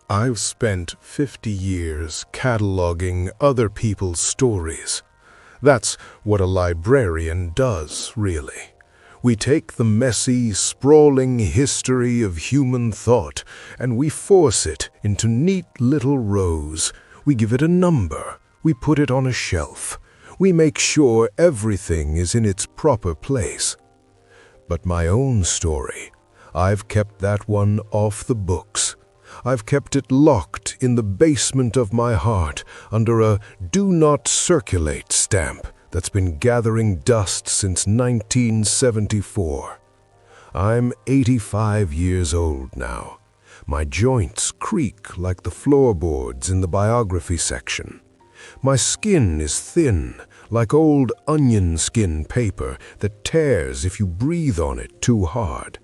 I've spent 50 years cataloging other people's stories. That's what a librarian does, really. We take the messy, sprawling history of human thought and we force it into neat little rows. We give it a number. We put it on a shelf. We make sure everything is in its proper place. But my own story, I've kept that one off the books. I've kept it locked in the basement of my heart under a "Do Not Circulate" stamp that's been gathering dust since 1974. I'm 85 years old now. My joints creak like the floorboards in the biography section. My skin is thin, like old onion skin paper that tears if you breathe on it too hard.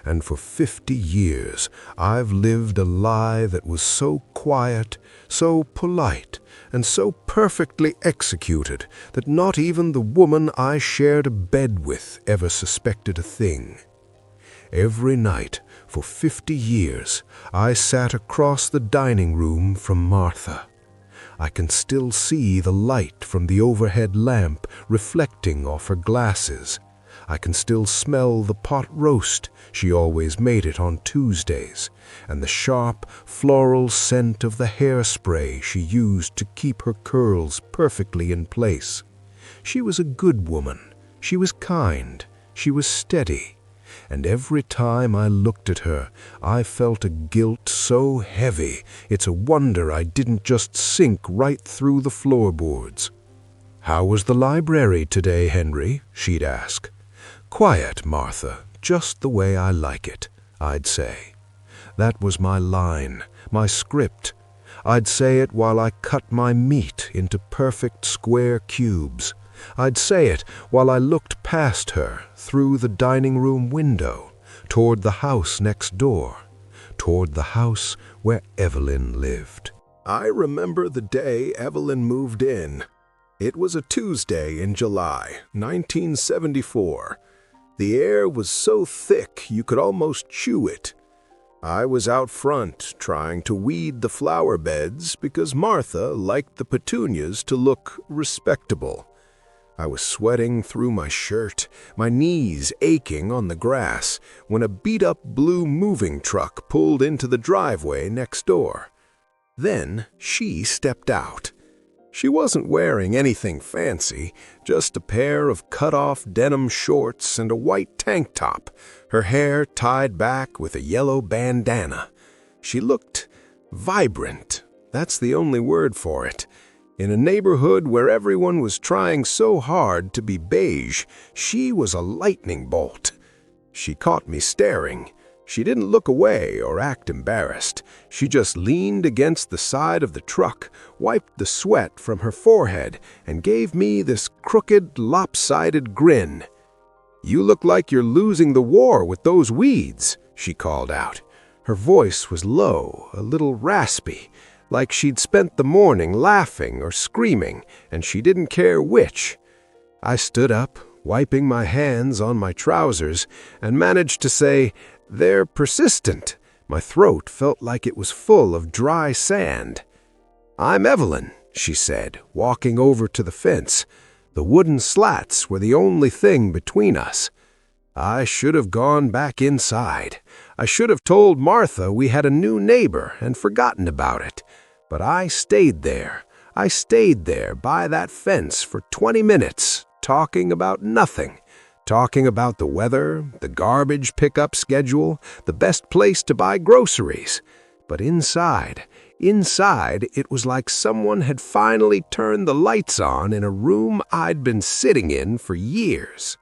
And for 50 years, I've lived a lie that was so quiet, so polite, and so perfectly executed that not even the woman I shared a bed with ever suspected a thing. Every night, for 50 years, I sat across the dining room from Martha. I can still see the light from the overhead lamp reflecting off her glasses. I can still smell the pot roast, she always made it on Tuesdays, and the sharp, floral scent of the hairspray she used to keep her curls perfectly in place. She was a good woman. She was kind. She was steady. And every time I looked at her, I felt a guilt so heavy, it's a wonder I didn't just sink right through the floorboards. "How was the library today, Henry?" she'd ask. "Quiet, Martha, just the way I like it," I'd say. That was my line, my script. I'd say it while I cut my meat into perfect square cubes. I'd say it while I looked past her through the dining room window, toward the house next door, toward the house where Evelyn lived. I remember the day Evelyn moved in. It was a Tuesday in July, 1974. The air was so thick you could almost chew it. I was out front trying to weed the flower beds because Martha liked the petunias to look respectable. I was sweating through my shirt, my knees aching on the grass, when a beat-up blue moving truck pulled into the driveway next door. Then she stepped out. She wasn't wearing anything fancy, just a pair of cut-off denim shorts and a white tank top, her hair tied back with a yellow bandana. She looked vibrant. That's the only word for it. In a neighborhood where everyone was trying so hard to be beige, she was a lightning bolt. She caught me staring. She didn't look away or act embarrassed. She just leaned against the side of the truck, wiped the sweat from her forehead, and gave me this crooked, lopsided grin. "You look like you're losing the war with those weeds," she called out. Her voice was low, a little raspy, like she'd spent the morning laughing or screaming, and she didn't care which. I stood up, wiping my hands on my trousers, and managed to say, "They're persistent." My throat felt like it was full of dry sand. "I'm Evelyn," she said, walking over to the fence. The wooden slats were the only thing between us. I should have gone back inside. I should have told Martha we had a new neighbor and forgotten about it. But I stayed there. I stayed there by that fence for 20 minutes, talking about nothing. Talking about the weather, the garbage pickup schedule, the best place to buy groceries. But inside, it was like someone had finally turned the lights on in a room I'd been sitting in for years.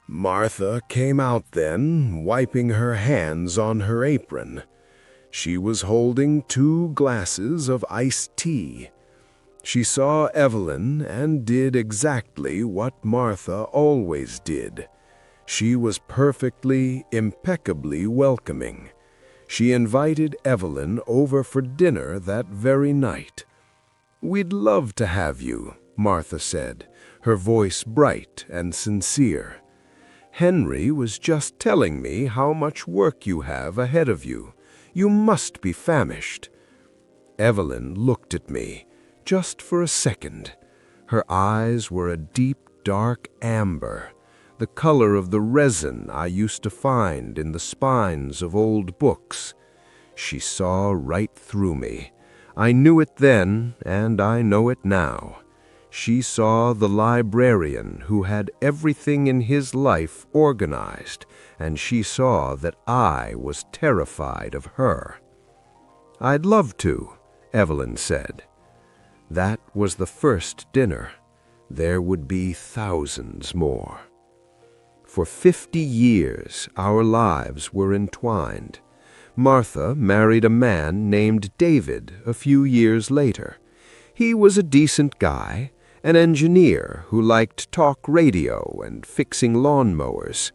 Martha came out then, wiping her hands on her apron. She was holding 2 glasses of iced tea. She saw Evelyn and did exactly what Martha always did. She was perfectly, impeccably welcoming. She invited Evelyn over for dinner that very night. "We'd love to have you," Martha said, her voice bright and sincere. "Henry was just telling me how much work you have ahead of you. You must be famished." Evelyn looked at me, just for a second. Her eyes were a deep, dark amber, the color of the resin I used to find in the spines of old books. She saw right through me. I knew it then, and I know it now. She saw the librarian who had everything in his life organized, and she saw that I was terrified of her. "I'd love to," Evelyn said. That was the first dinner. There would be thousands more. For 50 years, our lives were entwined. Martha married a man named David a few years later. He was a decent guy, an engineer who liked talk radio and fixing lawnmowers.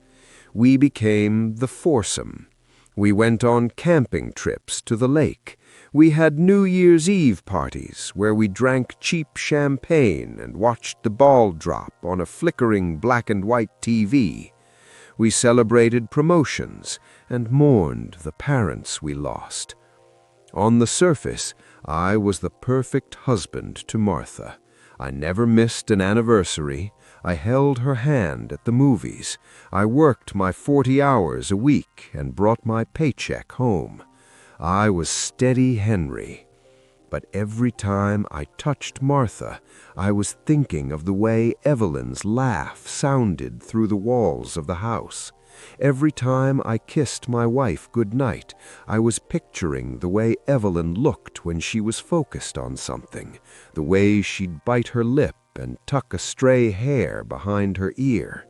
We became the foursome. We went on camping trips to the lake. We had New Year's Eve parties where we drank cheap champagne and watched the ball drop on a flickering black and white TV. We celebrated promotions and mourned the parents we lost. On the surface, I was the perfect husband to Martha. I never missed an anniversary. I held her hand at the movies. I worked my 40 hours a week and brought my paycheck home. I was steady Henry. But every time I touched Martha, I was thinking of the way Evelyn's laugh sounded through the walls of the house. Every time I kissed my wife good night, I was picturing the way Evelyn looked when she was focused on something, the way she'd bite her lip and tuck a stray hair behind her ear.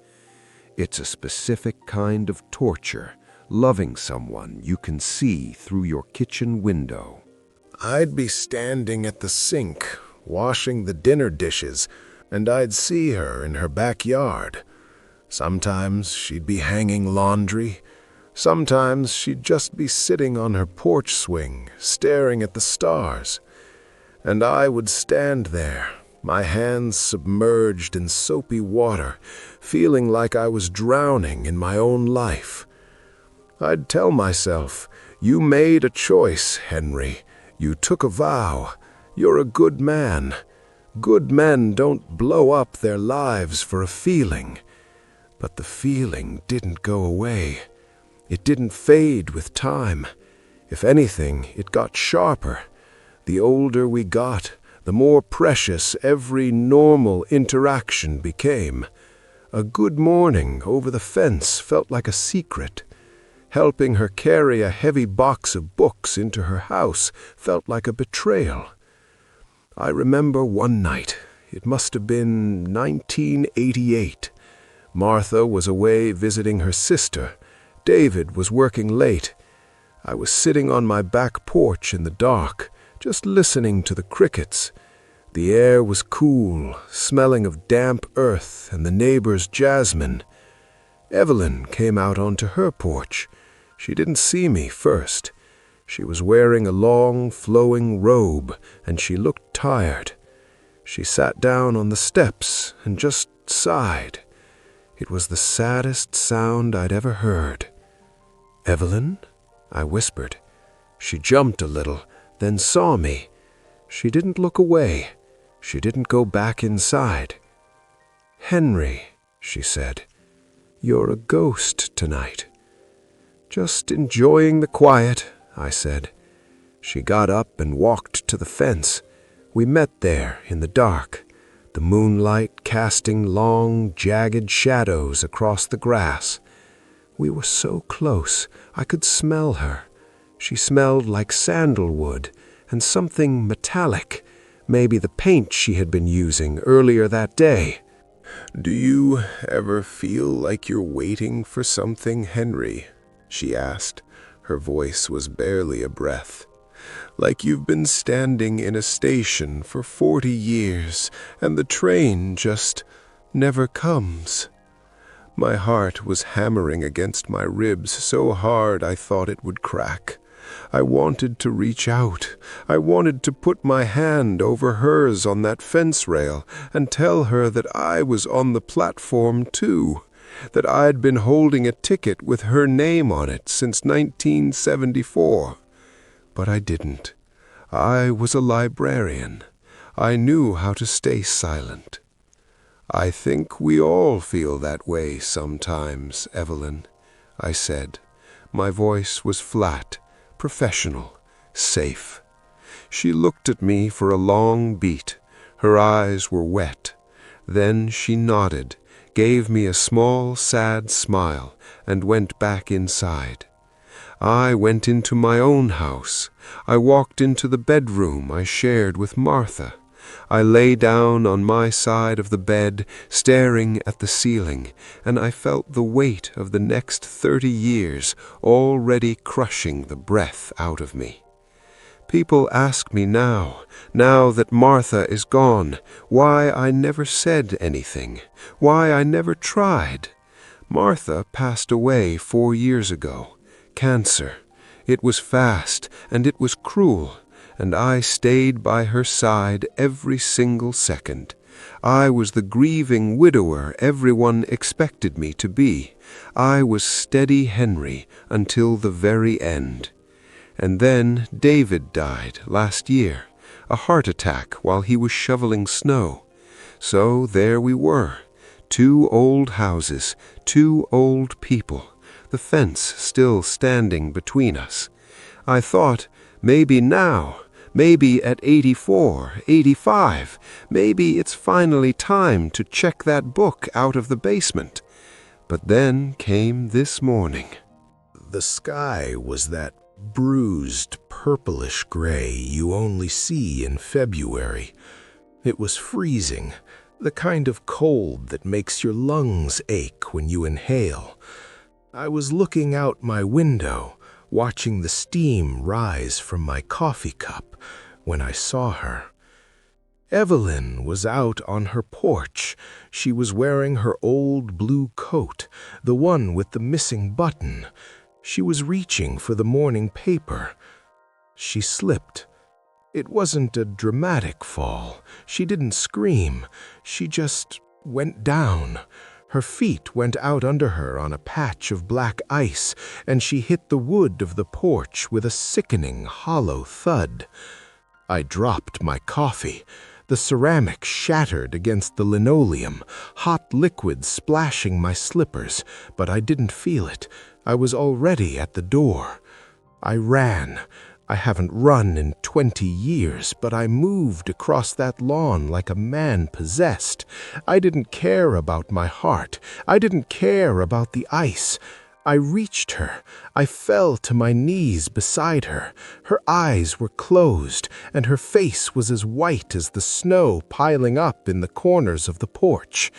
It's a specific kind of torture, loving someone you can see through your kitchen window. I'd be standing at the sink, washing the dinner dishes, and I'd see her in her backyard. Sometimes she'd be hanging laundry. Sometimes she'd just be sitting on her porch swing, staring at the stars. And I would stand there, my hands submerged in soapy water, feeling like I was drowning in my own life. I'd tell myself, "You made a choice, Henry. You took a vow. You're a good man. Good men don't blow up their lives for a feeling." But the feeling didn't go away. It didn't fade with time. If anything, it got sharper. The older we got, the more precious every normal interaction became. A good morning over the fence felt like a secret. Helping her carry a heavy box of books into her house felt like a betrayal. I remember one night, it must have been 1988. Martha was away visiting her sister. David was working late. I was sitting on my back porch in the dark, just listening to the crickets. The air was cool, smelling of damp earth and the neighbor's jasmine. Evelyn came out onto her porch. She didn't see me first. She was wearing a long, flowing robe, and she looked tired. She sat down on the steps and just sighed. It was the saddest sound I'd ever heard. "Evelyn?" I whispered. She jumped a little, then saw me. She didn't look away. She didn't go back inside. "Henry," she said, "you're a ghost tonight." "Just enjoying the quiet," I said. She got up and walked to the fence. We met there in the dark, the moonlight casting long, jagged shadows across the grass. We were so close, I could smell her. She smelled like sandalwood and something metallic, maybe the paint she had been using earlier that day. "Do you ever feel like you're waiting for something, Henry?" she asked. Her voice was barely a breath. "Like you've been standing in a station for 40 years and the train just never comes." My heart was hammering against my ribs so hard I thought it would crack. I wanted to reach out. I wanted to put my hand over hers on that fence rail and tell her that I was on the platform too, that I'd been holding a ticket with her name on it since 1974. But I didn't. I was a librarian. I knew how to stay silent. "I think we all feel that way sometimes, Evelyn," I said. My voice was flat, professional, safe. She looked at me for a long beat. Her eyes were wet. Then she nodded, gave me a small, sad smile, and went back inside. I went into my own house. I walked into the bedroom I shared with Martha. I lay down on my side of the bed, staring at the ceiling, and I felt the weight of the next 30 years already crushing the breath out of me. People ask me now that Martha is gone, why I never said anything, why I never tried. Martha passed away 4 years ago. Cancer. It was fast, and it was cruel, and I stayed by her side every single second. I was the grieving widower everyone expected me to be. I was steady Henry until the very end. And then David died last year, a heart attack while he was shoveling snow. So there we were, 2 old houses, 2 old people, the fence still standing between us. I thought, maybe now, maybe at 84, 85, maybe it's finally time to check that book out of the basement. But then came this morning. The sky was that bruised, purplish gray you only see in February. It was freezing, the kind of cold that makes your lungs ache when you inhale. I was looking out my window, watching the steam rise from my coffee cup, when I saw her. Evelyn was out on her porch. She was wearing her old blue coat, the one with the missing button. She was reaching for the morning paper. She slipped. It wasn't a dramatic fall. She didn't scream. She just went down. Her feet went out under her on a patch of black ice, and she hit the wood of the porch with a sickening, hollow thud. I dropped my coffee. The ceramic shattered against the linoleum, hot liquid splashing my slippers, but I didn't feel it. I was already at the door. I ran. I haven't run in 20 years, but I moved across that lawn like a man possessed. I didn't care about my heart. I didn't care about the ice. I reached her. I fell to my knees beside her. Her eyes were closed, and her face was as white as the snow piling up in the corners of the porch.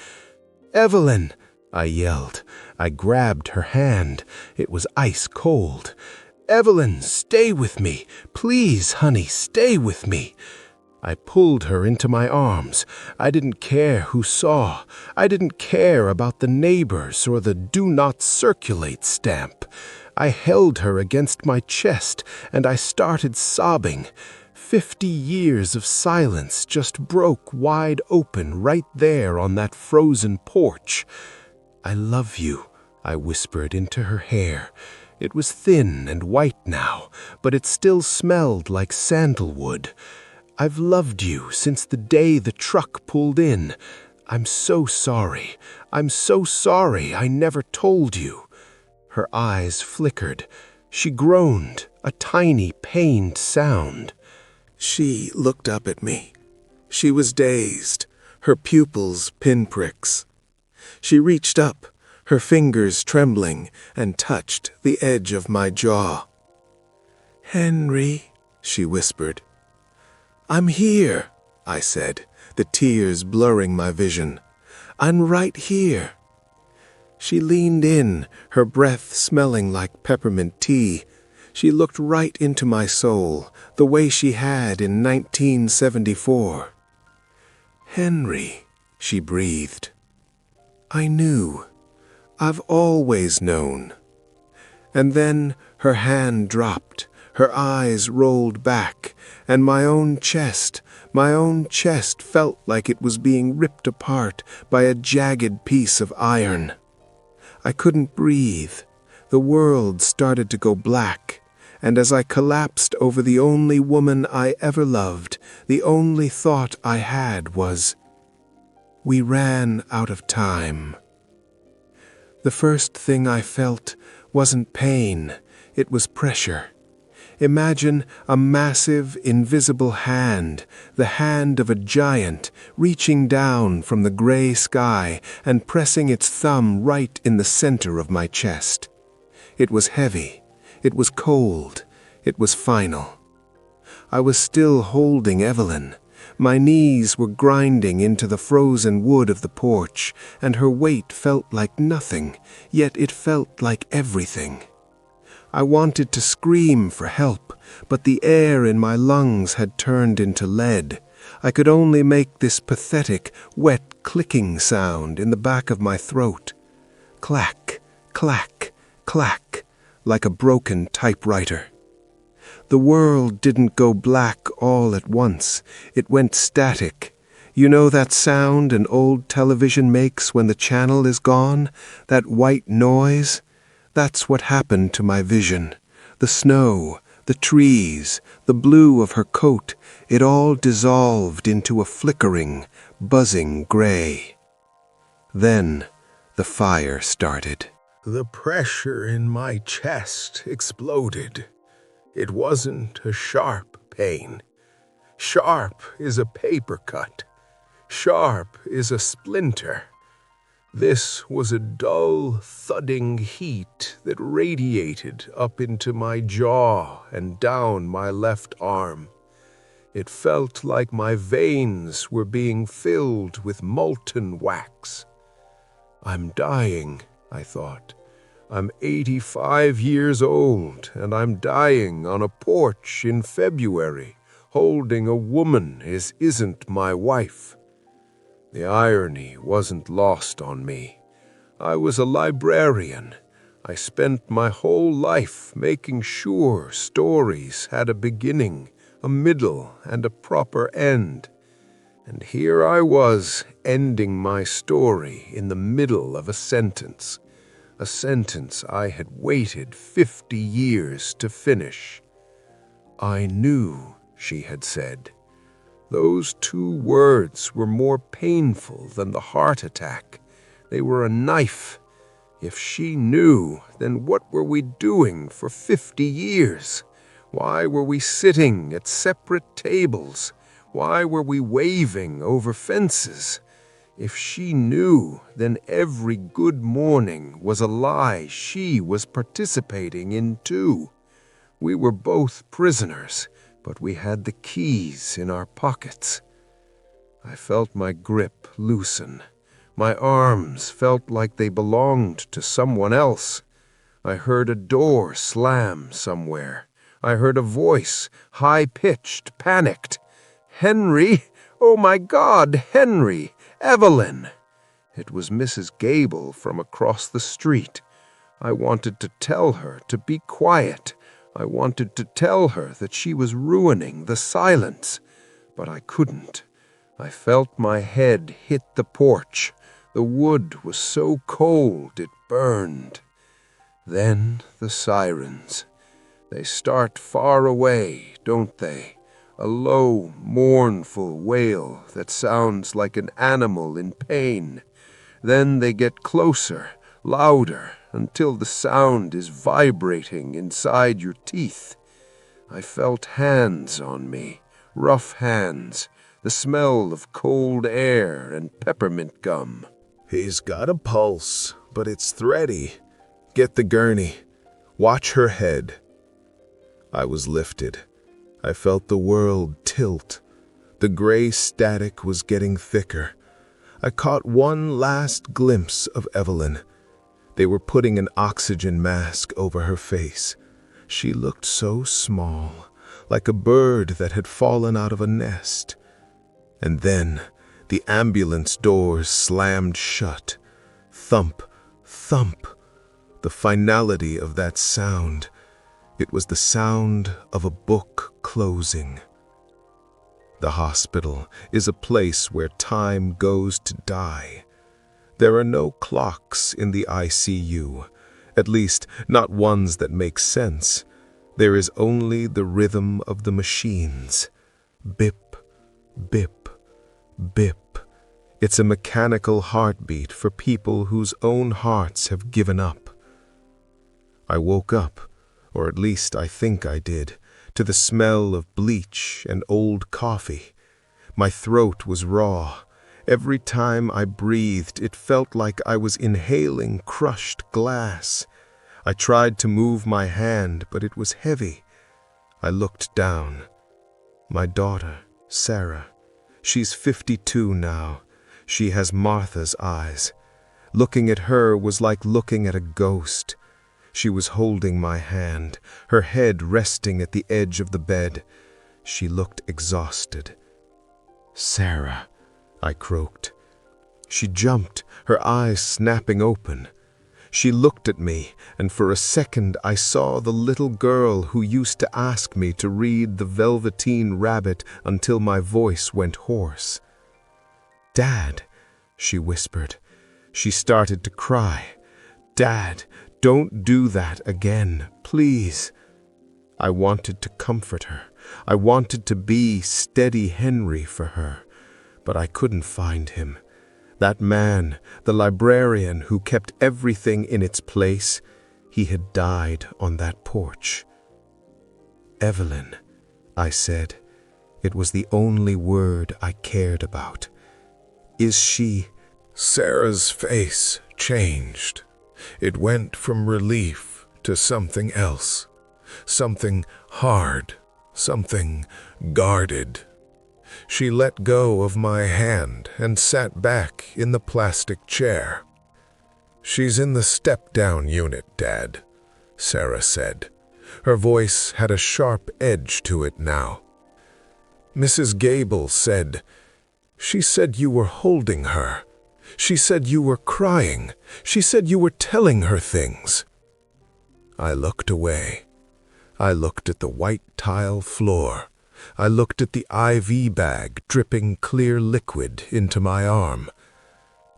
"Evelyn!" I yelled. I grabbed her hand. It was ice cold. "Evelyn, stay with me. Please, honey, stay with me." I pulled her into my arms. I didn't care who saw. I didn't care about the neighbors or the "do not circulate" stamp. I held her against my chest, and I started sobbing. 50 years of silence just broke wide open right there on that frozen porch. "I love you," I whispered into her hair. It was thin and white now, but it still smelled like sandalwood. "I've loved you since the day the truck pulled in. I'm so sorry. I'm so sorry I never told you." Her eyes flickered. She groaned, a tiny, pained sound. She looked up at me. She was dazed, her pupils pinpricks. She reached up, her fingers trembling, and touched the edge of my jaw. "Henry," she whispered. "I'm here," I said, the tears blurring my vision. "I'm right here." She leaned in, her breath smelling like peppermint tea. She looked right into my soul, the way she had in 1974. "Henry," she breathed. I knew. I've always known. And then her hand dropped, her eyes rolled back, and my own chest felt like it was being ripped apart by a jagged piece of iron. I couldn't breathe. The world started to go black, and as I collapsed over the only woman I ever loved, the only thought I had was, we ran out of time. The first thing I felt wasn't pain, it was pressure. Imagine a massive, invisible hand, the hand of a giant, reaching down from the gray sky and pressing its thumb right in the center of my chest. It was heavy, it was cold, it was final. I was still holding Evelyn. My knees were grinding into the frozen wood of the porch, and her weight felt like nothing, yet it felt like everything. I wanted to scream for help, but the air in my lungs had turned into lead. I could only make this pathetic, wet clicking sound in the back of my throat. Clack, clack, clack, like a broken typewriter. The world didn't go black all at once. It went static. You know that sound an old television makes when the channel is gone? That white noise? That's what happened to my vision. The snow, the trees, the blue of her coat, it all dissolved into a flickering, buzzing gray. Then the fire started. The pressure in my chest exploded. It wasn't a sharp pain. Sharp is a paper cut. Sharp is a splinter. This was a dull, thudding heat that radiated up into my jaw and down my left arm. It felt like my veins were being filled with molten wax. I'm dying, I thought. I'm 85 years old, and I'm dying on a porch in February, holding a woman isn't my wife. The irony wasn't lost on me. I was a librarian. I spent my whole life making sure stories had a beginning, a middle, and a proper end. And here I was, ending my story in the middle of a sentence I had waited 50 years to finish. I knew, she had said. Those 2 words were more painful than the heart attack. They were a knife. If she knew, then what were we doing for 50 years? Why were we sitting at separate tables? Why were we waving over fences? If she knew, then every good morning was a lie she was participating in too. We were both prisoners, but we had the keys in our pockets. I felt my grip loosen. My arms felt like they belonged to someone else. I heard a door slam somewhere. I heard a voice, high-pitched, panicked. "Henry! Oh my God, Henry! Evelyn!" It was Mrs. Gable from across the street. I wanted to tell her to be quiet. I wanted to tell her that she was ruining the silence, but I couldn't. I felt my head hit the porch. The wood was so cold it burned. Then the sirens. They start far away, don't they? A low, mournful wail that sounds like an animal in pain. Then they get closer, louder, until the sound is vibrating inside your teeth. I felt hands on me, rough hands, the smell of cold air and peppermint gum. He's got a pulse, but it's thready. Get the gurney. Watch her head. I was lifted. I felt the world tilt. The gray static was getting thicker. I caught one last glimpse of Evelyn. They were putting an oxygen mask over her face. She looked so small, like a bird that had fallen out of a nest. And then the ambulance doors slammed shut. Thump, thump. The finality of that sound. It was the sound of a book closing. The hospital is a place where time goes to die. There are no clocks in the ICU, at least not ones that make sense. There is only the rhythm of the machines. Bip, bip, bip. It's a mechanical heartbeat for people whose own hearts have given up. I woke up, or at least I think I did, to the smell of bleach and old coffee. My throat was raw. Every time I breathed, it felt like I was inhaling crushed glass. I tried to move my hand, but it was heavy. I looked down. My daughter, Sarah. She's 52 now. She has Martha's eyes. Looking at her was like looking at a ghost. She was holding my hand, her head resting at the edge of the bed. She looked exhausted. "Sarah," I croaked. She jumped, her eyes snapping open. She looked at me, and for a second I saw the little girl who used to ask me to read The Velveteen Rabbit until my voice went hoarse. "Dad," she whispered. She started to cry. "Dad, don't do that again, please." I wanted to comfort her. I wanted to be Steady Henry for her, but I couldn't find him. That man, the librarian who kept everything in its place, he had died on that porch. "Evelyn," I said. It was the only word I cared about. "Is she—" Sarah's face changed. It went from relief to something else. Something hard, something guarded. She let go of my hand and sat back in the plastic chair. "She's in the step-down unit, Dad," Sarah said. Her voice had a sharp edge to it now. "Mrs. Gable said, she said you were holding her. She said you were crying. She said you were telling her things." I looked away. I looked at the white tile floor. I looked at the IV bag dripping clear liquid into my arm.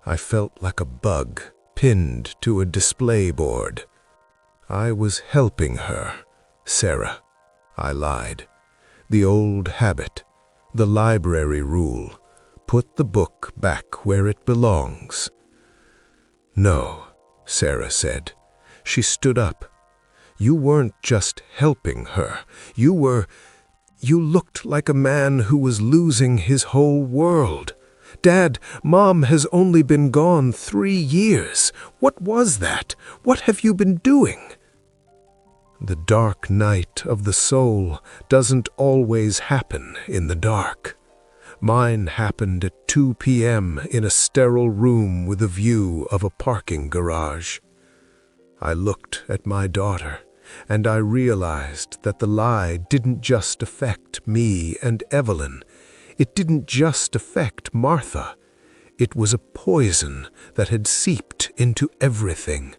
I felt like a bug pinned to a display board. "I was helping her, Sarah," I lied. "The old habit, the library rule. Put the book back where it belongs." "No," Sarah said. She stood up. "You weren't just helping her. You looked like a man who was losing his whole world. Dad, Mom has only been gone 3 years. What was that? What have you been doing?" The dark night of the soul doesn't always happen in the dark. Mine happened at 2 p.m. in a sterile room with a view of a parking garage. I looked at my daughter, and I realized that the lie didn't just affect me and Evelyn. It didn't just affect Martha. It was a poison that had seeped into everything.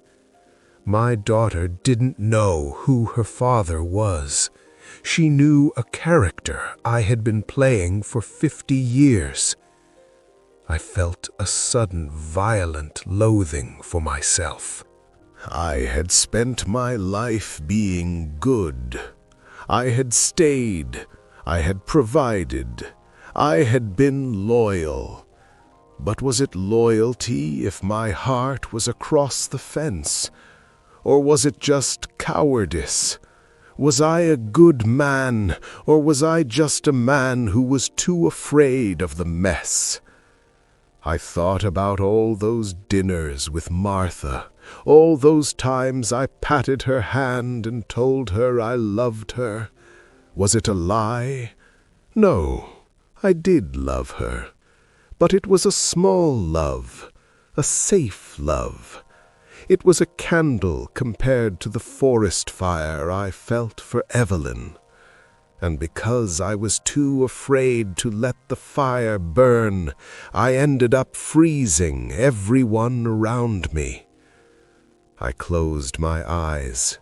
My daughter didn't know who her father was. She knew a character I had been playing for 50 years. I felt a sudden violent loathing for myself. I had spent my life being good. I had stayed. I had provided. I had been loyal. But was it loyalty if my heart was across the fence? Or was it just cowardice? Was I a good man, or was I just a man who was too afraid of the mess? I thought about all those dinners with Martha, all those times I patted her hand and told her I loved her. Was it a lie? No, I did love her. But it was a small love, a safe love. It was a candle compared to the forest fire I felt for Evelyn. And because I was too afraid to let the fire burn, I ended up freezing everyone around me. I closed my eyes.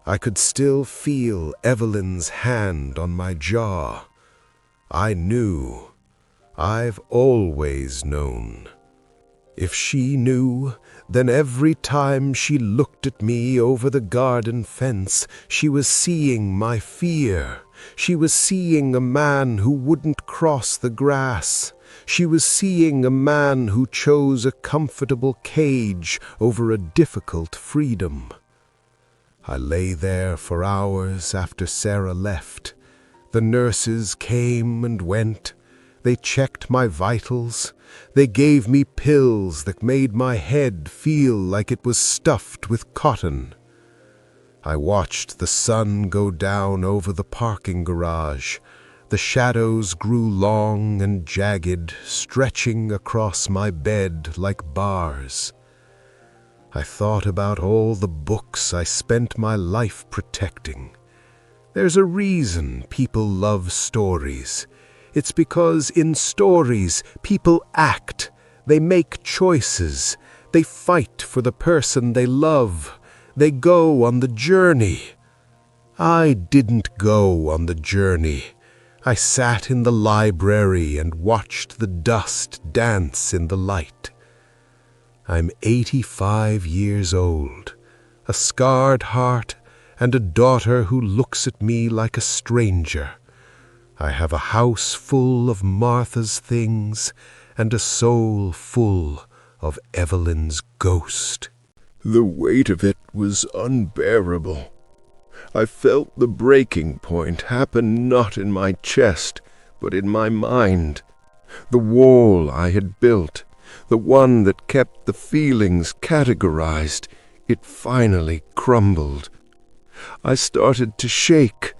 I could still feel Evelyn's hand on my jaw. I knew. I've always known. If she knew, then every time she looked at me over the garden fence, she was seeing my fear. She was seeing a man who wouldn't cross the grass. She was seeing a man who chose a comfortable cage over a difficult freedom. I lay there for hours after Sarah left. The nurses came and went. They checked my vitals. They gave me pills that made my head feel like it was stuffed with cotton. I watched the sun go down over the parking garage. The shadows grew long and jagged, stretching across my bed like bars. I thought about all the books I spent my life protecting. There's a reason people love stories. It's because in stories, people act, they make choices, they fight for the person they love, they go on the journey. I didn't go on the journey. I sat in the library and watched the dust dance in the light. I'm 85 years old, a scarred heart, and a daughter who looks at me like a stranger. I have a house full of Martha's things and a soul full of Evelyn's ghost. The weight of it was unbearable. I felt the breaking point happen not in my chest, but in my mind. The wall I had built, the one that kept the feelings categorized, it finally crumbled. I started to shake.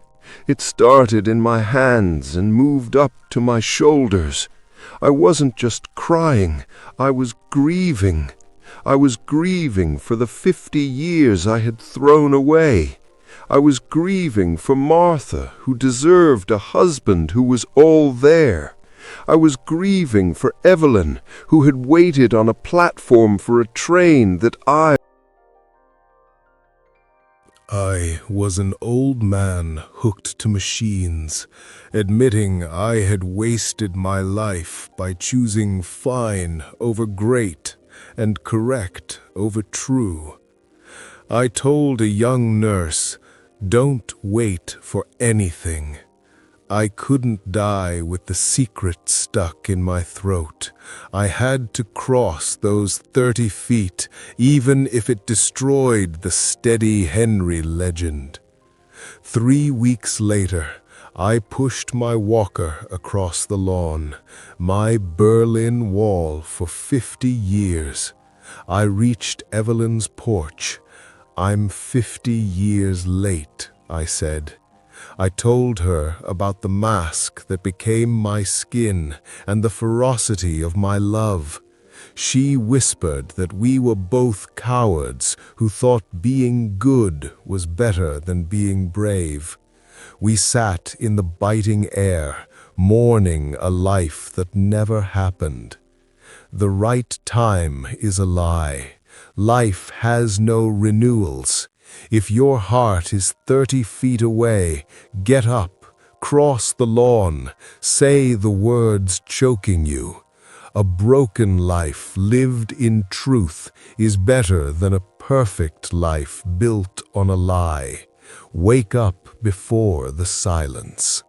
It started in my hands and moved up to my shoulders. I wasn't just crying, I was grieving. I was grieving for the 50 years I had thrown away. I was grieving for Martha, who deserved a husband who was all there. I was grieving for Evelyn, who had waited on a platform for a train that I was an old man hooked to machines, admitting I had wasted my life by choosing fine over great and correct over true. I told a young nurse, "Don't wait for anything." I couldn't die with the secret stuck in my throat. I had to cross those 30 feet, even if it destroyed the steady Henry legend. 3 weeks later, I pushed my walker across the lawn, my Berlin Wall for 50 years. I reached Evelyn's porch. "I'm 50 years late," I said. I told her about the mask that became my skin and the ferocity of my love. She whispered that we were both cowards who thought being good was better than being brave. We sat in the biting air, mourning a life that never happened. The right time is a lie. Life has no renewals. If your heart is 30 feet away, get up, cross the lawn, say the words choking you. A broken life lived in truth is better than a perfect life built on a lie. Wake up before the silence.